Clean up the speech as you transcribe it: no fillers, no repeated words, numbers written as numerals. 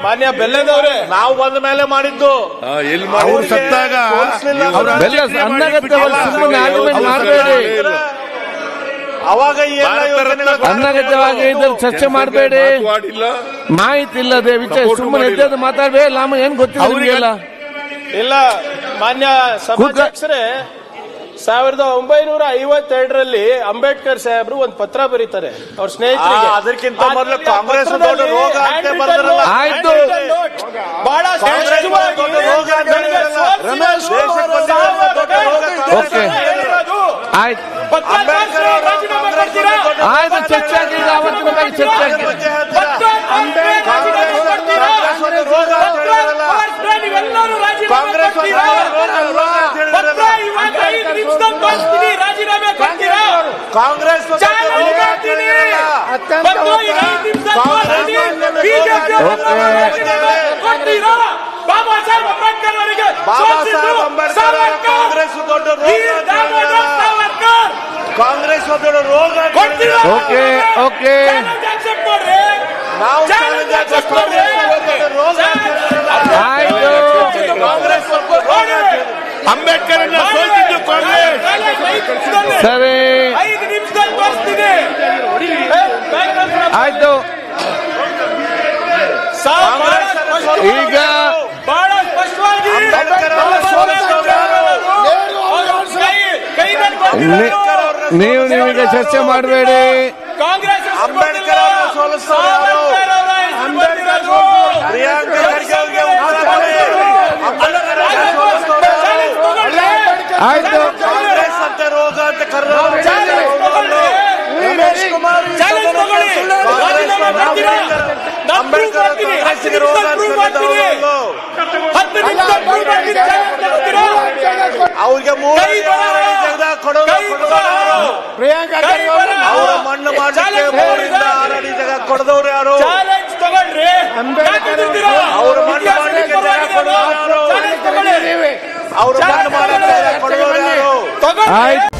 ಮಾನ್ಯ ಬೆಲ್ಲದವ್ರೆ, ನಾವು ಬಂದ ಮೇಲೆ ಮಾಡಿದ್ದು. ಅವ್ರು ಸತ್ತಾಗ ಅವಾಗ ಅನ್ನಗತವಾಗಿ ಇದ್ರಲ್ಲಿ ಚರ್ಚೆ ಮಾಡಬೇಡಿ, ಮಾಹಿತಿ ಇಲ್ಲದೆ ವಿಚಾರ ಸುಮ್ಮನೆ ಎದ್ದು ಮಾತಾಡ್ಬೇಡಿ. ಲಾಮ ಏನ್ ಗೊತ್ತಿಲ್ಲ. ಇಲ್ಲ ಮಾನ್ಯ ಸಭಾಧ್ಯಕ್ಷರೇ, 1952ರಲ್ಲಿ ಅಂಬೇಡ್ಕರ್ ಸಾಹೇಬ್ರು ಒಂದು ಪತ್ರ ಬರೀತಾರೆ ಅವ್ರ ಸ್ನೇಹಿತರಿಗೆ. ಅದಕ್ಕಿಂತ ಮೊದಲು ಕಾಂಗ್ರೆಸ್ ದೊಡ್ಡ ರೋಗ ಅಂತ ಬರೆದ್ರಲ್ಲ. ಆಯ್ತು, ಬಹಳ ಆಯ್ತು, ಚರ್ಚೆ ಆಗಿದೆ. ಅವತ್ತಿನ ಬಗ್ಗೆ ಚರ್ಚೆ ಆಗಿದೆ. ಕಾಂಗ್ರೆಸ್ ಕಾಂಗ್ರೆಸ್ ಬಾಬಾ ಸಾಹೇಬ್ ಅಂಬೇಡ್ಕರ್ ಅವರಿಗೆ ಕಾಂಗ್ರೆಸ್ ದೊಡ್ಡ ಕಾಂಗ್ರೆಸ್ ದೊಡ್ಡ ರೋಗ. ಓಕೆ ಓಕೆ, ನಾವು ಆಯ್ತು. ಅಂಬೇಡ್ಕರ್ ಸೋತಿದ್ದು ಕಾಂಗ್ರೆಸ್. ಸರಿ, ಆಯ್ತು. ಈಗ ಬಹಳ ಸ್ಪಷ್ಟವಾಗಿ ನೀವೀಗ ಚರ್ಚೆ ಮಾಡಬೇಡಿ. ಕಾಂಗ್ರೆಸ್ ಅಂಬೇಡ್ಕರ್ ಪ್ರಿಯಾಂಕಾ ಖರ್ಗೆ ಆಯ್ತು. ಕಾಂಗ್ರೆಸ್ ಅಂತ ರೋಗ ಅಂತ ರಮೇಶ್ ಕುಮಾರ್ ಅಂಬೇಡ್ಕರ್ ರೋಗ ಅವ್ರಿಗೆ ಪ್ರಿಯಾಂಕಾ ಅವರ ಮಣ್ಣು ಮಾಡಲಿಕ್ಕೆ 3ರಿಂದ 6 ಅಡಿ ಜಾಗ ಕೊಡದವ್ರು ಯಾರು? ತಗೊಳ್ರಿ. ಅವ್ರ ಮಣ್ಣು ಮಾಡಲಿಕ್ಕೆ ಜಾಗ ಕೊಡೋರು ಯಾರು? ಅವ್ರ ಮಣ್ಣು ಮಾಡಲಿಕ್ಕೆ ಕೊಡೋರು ಯಾರು? ಆಯ್ತು.